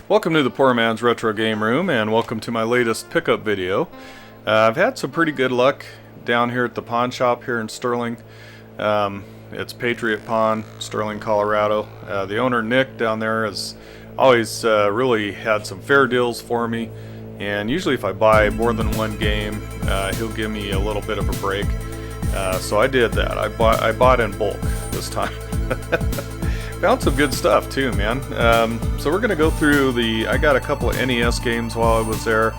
Welcome to the Poor Man's Retro Game Room, and welcome to my latest pickup video. I've had some pretty good luck down here at the pawn shop here in Sterling. It's Patriot Pawn, Sterling, Colorado. The owner, Nick, down there has always really had some fair deals for me, and usually if I buy more than one game, he'll give me a little bit of a break. So I did that. I bought in bulk this time. Found some good stuff too, man. So we're gonna go through I got a couple of NES games while I was there,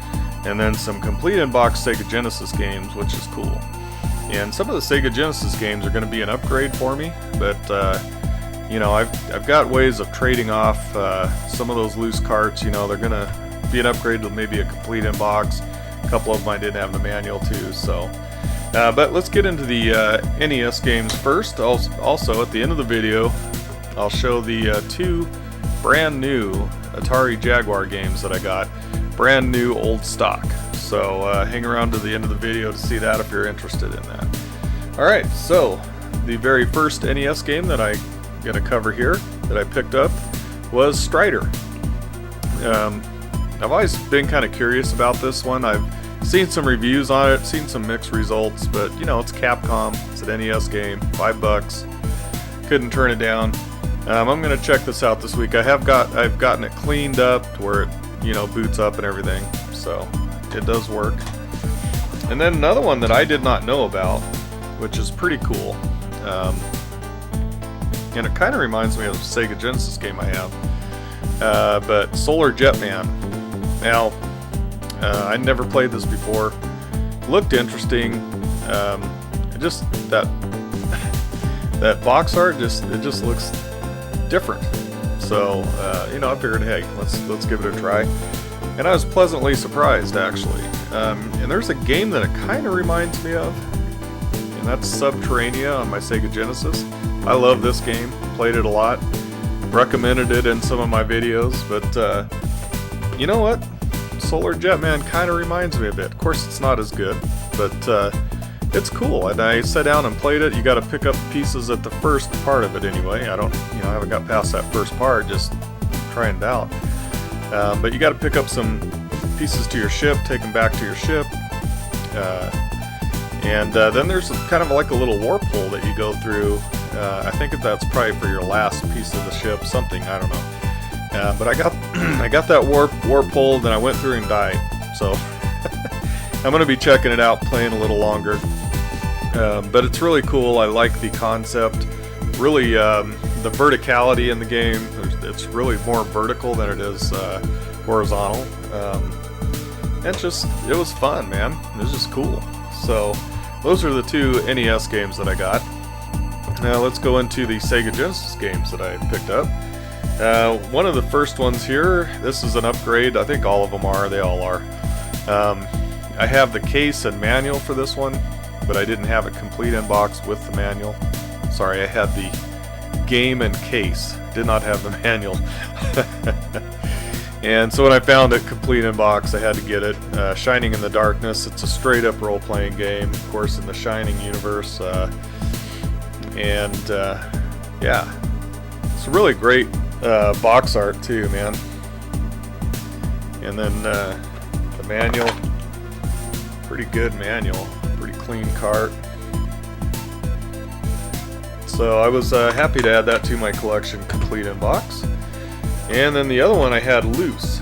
and then some complete in-box Sega Genesis games, which is cool. And some of the Sega Genesis games are gonna be an upgrade for me, but you know, I've got ways of trading off some of those loose carts. You know, they're gonna be an upgrade to maybe a complete in-box. A couple of them I didn't have the manual too, so. But let's get into the NES games first. Also, at the end of the video, I'll show the two brand new Atari Jaguar games that I got. Brand new old stock. So hang around to the end of the video to see that if you're interested in that. Alright, so the very first NES game that I'm going to cover here that I picked up was Strider. I've always been kind of curious about this one. I've seen some reviews on it, seen some mixed results, but you know, it's Capcom, it's an NES game, $5. Couldn't turn it down. I'm gonna check this out this week. I've gotten it cleaned up to where it, you know, boots up and everything, so it does work. And then another one that I did not know about, which is pretty cool, and it kind of reminds me of a Sega Genesis game I have, but Solar Jetman. Now, I never played this before. Looked interesting. Just that box art it just looks different. So you know, I figured, hey, let's give it a try. And I was pleasantly surprised, actually. And there's a game that it kind of reminds me of, and that's Subterranea on my Sega Genesis. I love this game. Played it a lot. Recommended it in some of my videos, but you know what? Solar Jetman kind of reminds me a bit. Of course, it's not as good, but it's cool. And I sat down and played it. You got to pick up pieces at the first part of it anyway. I haven't got past that first part, just trying it out. But you got to pick up some pieces to your ship, take them back to your ship, and then there's kind of like a little warp hole that you go through. I think that's probably for your last piece of the ship, something, I don't know. But I got that warp hole, then I went through and died. So I'm going to be checking it out, playing a little longer. But it's really cool. I like the concept. Really, the verticality in the game, it's really more vertical than it is horizontal. It was fun, man. It was just cool. So those are the two NES games that I got. Now let's go into the Sega Genesis games that I picked up. One of the first ones here, this is an upgrade. I think all of them are. They all are. I have the case and manual for this one, but I didn't have it complete in box with the manual. Sorry, I had the game and case. Did not have the manual. And so when I found it complete in box, I had to get it. Shining in the Darkness. It's a straight up role playing game, of course, in the Shining universe. Yeah, it's a really great box art too, man. And then the manual, pretty good manual, pretty clean cart. So I was happy to add that to my collection, complete in box. And then the other one I had loose,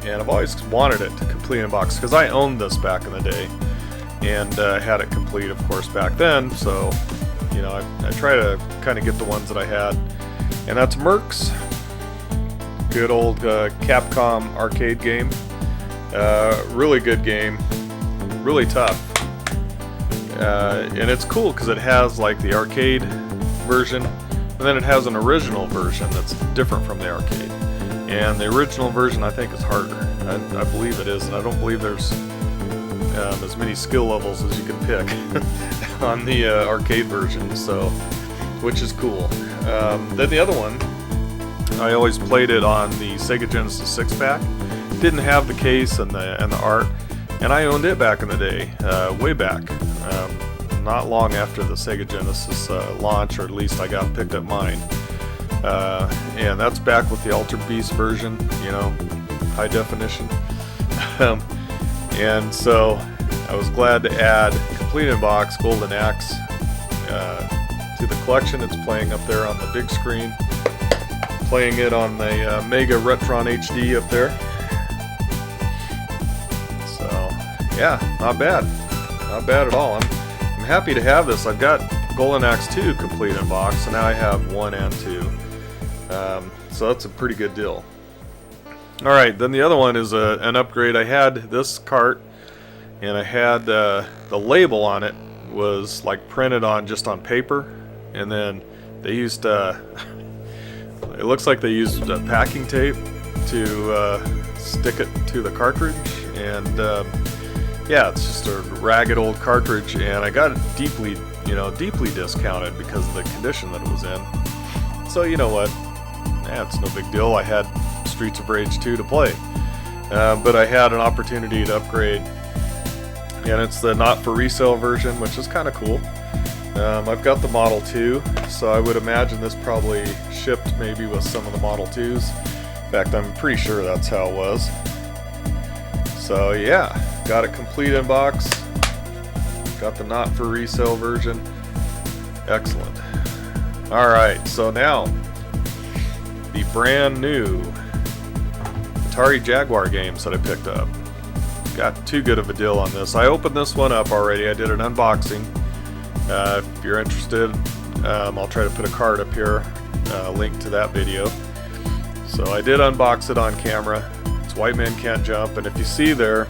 and I've always wanted it to complete in box because I owned this back in the day, and had it complete, of course, back then. So you know, I try to kind of get the ones that I had. And that's Mercs. Good old Capcom arcade game. Really good game. Really tough. And it's cool because it has like the arcade version, and then it has an original version that's different from the arcade. And the original version, I think, is harder. I believe it is, and I don't believe there's as many skill levels as you can pick on the arcade version, so, which is cool. Then the other one, I always played it on the Sega Genesis 6-pack. Didn't have the case and the art, and I owned it back in the day, way back, not long after the Sega Genesis launch, or at least I picked up mine. And that's back with the Ultra Beast version, you know, high definition. And so I was glad to add Complete in Box Golden Axe to the collection. It's playing up there on the big screen, playing it on the Mega Retron HD up there. So yeah, not bad at all. I'm happy to have this. I've got Golden Axe 2 Complete in Box, so now I have 1 and 2. So that's a pretty good deal. Alright, then the other one is an upgrade. I had this cart, and I had the label on it was like printed on just on paper, and then they used it looks like they used packing tape to stick it to the cartridge, and yeah, it's just a ragged old cartridge, and I got it deeply discounted because of the condition that it was in. So you know what, yeah, it's no big deal. I had Streets of Rage 2 to play, but I had an opportunity to upgrade, and it's the not for resale version, which is kind of cool. I've got the Model 2, so I would imagine this probably shipped maybe with some of the Model 2s. In fact, I'm pretty sure that's how it was. So yeah, got it Complete in Box, got the not for resale version. Excellent. Alright, so now the brand new Atari Jaguar games that I picked up. Got too good of a deal on this. I opened this one up already. I did an unboxing. If you're interested, I'll try to put a card up here, link to that video. So I did unbox it on camera. It's White Men Can't Jump, and if you see there,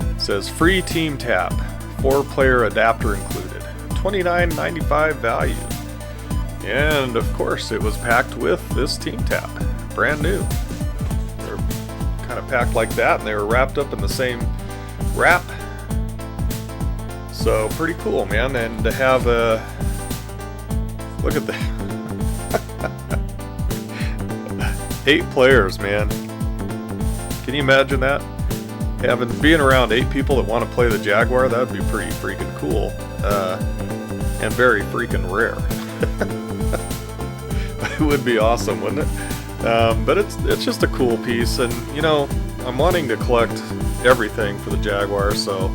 it says free Team Tap, 4-player adapter included, $29.95 value. And of course it was packed with this Team Tap, brand new. They're kind of packed like that, and they were wrapped up in the same wrap. So pretty cool, man. And to have a look at that. 8 players, man. Can you imagine that? Being around 8 people that want to play the Jaguar, that would be pretty freaking cool. And very freaking rare. It would be awesome, wouldn't it? But it's just a cool piece, and you know, I'm wanting to collect everything for the Jaguar, so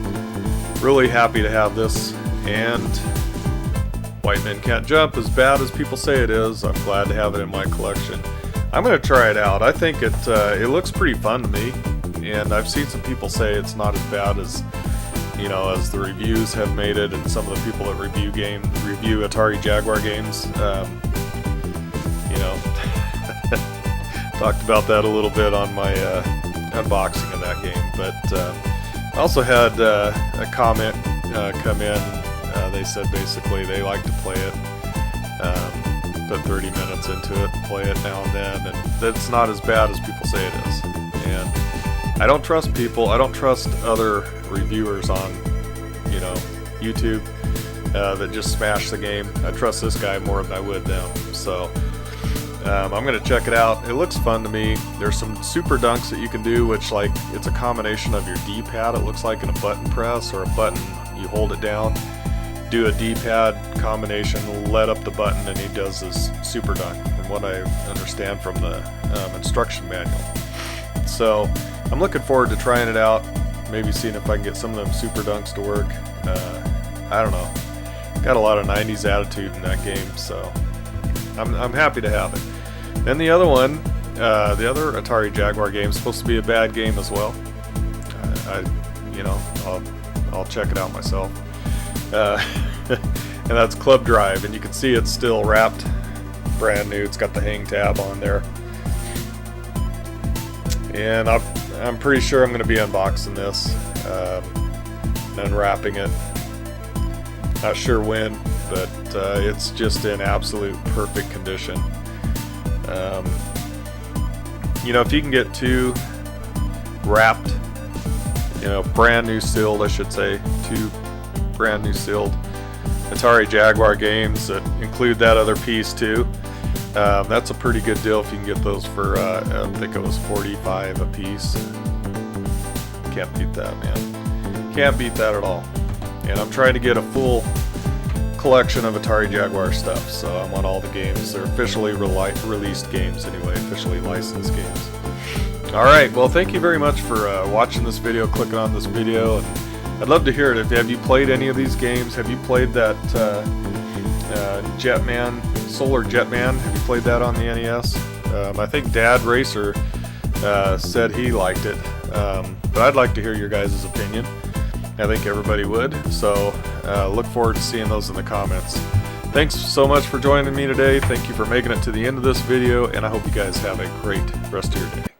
really happy to have this. And White Men Can't Jump, as bad as people say it is, I'm glad to have it in my collection. I'm going to try it out. I think it looks pretty fun to me, and I've seen some people say it's not as bad as, you know, as the reviews have made it, and some of the people that review Atari Jaguar games. You know, talked about that a little bit on my unboxing of that game, but I also had a comment come in. They said basically they like to play it, put 30 minutes into it and play it now and then, and that's not as bad as people say it is. And I don't trust people, I don't trust other reviewers on, you know, YouTube that just smash the game. I trust this guy more than I would them. So I'm going to check it out. It looks fun to me. There's some super dunks that you can do, which, like, it's a combination of your D-pad, it looks like, and a button press, or a button, you hold it down, do a D-pad combination, let up the button, and he does this super dunk, from what I understand from the instruction manual. So I'm looking forward to trying it out, maybe seeing if I can get some of them super dunks to work. I don't know. Got a lot of 90s attitude in that game, so I'm happy to have it. And the other one, the other Atari Jaguar game, is supposed to be a bad game as well. You know, I'll check it out myself. And that's Club Drive, and you can see it's still wrapped, brand new. It's got the hang tab on there, and I'm pretty sure I'm going to be unboxing this, and unwrapping it. Not sure when, but it's just in absolute perfect condition. You know, if you can get 2 wrapped, you know, brand new sealed, I should say, 2 brand new sealed Atari Jaguar games that include that other piece too, that's a pretty good deal if you can get those for I think it was $45 a piece. Can't beat that, man. Can't beat that at all. And I'm trying to get a full collection of Atari Jaguar stuff, so I want all the games. They're officially released games anyway, officially licensed games. Alright, well thank you very much for watching this video, clicking on this video, and I'd love to hear it. Have you played any of these games? Have you played that Jetman, Solar Jetman? Have you played that on the NES? I think Dad Racer said he liked it, but I'd like to hear your guys' opinion. I think everybody would, so look forward to seeing those in the comments. Thanks so much for joining me today. Thank you for making it to the end of this video, and I hope you guys have a great rest of your day.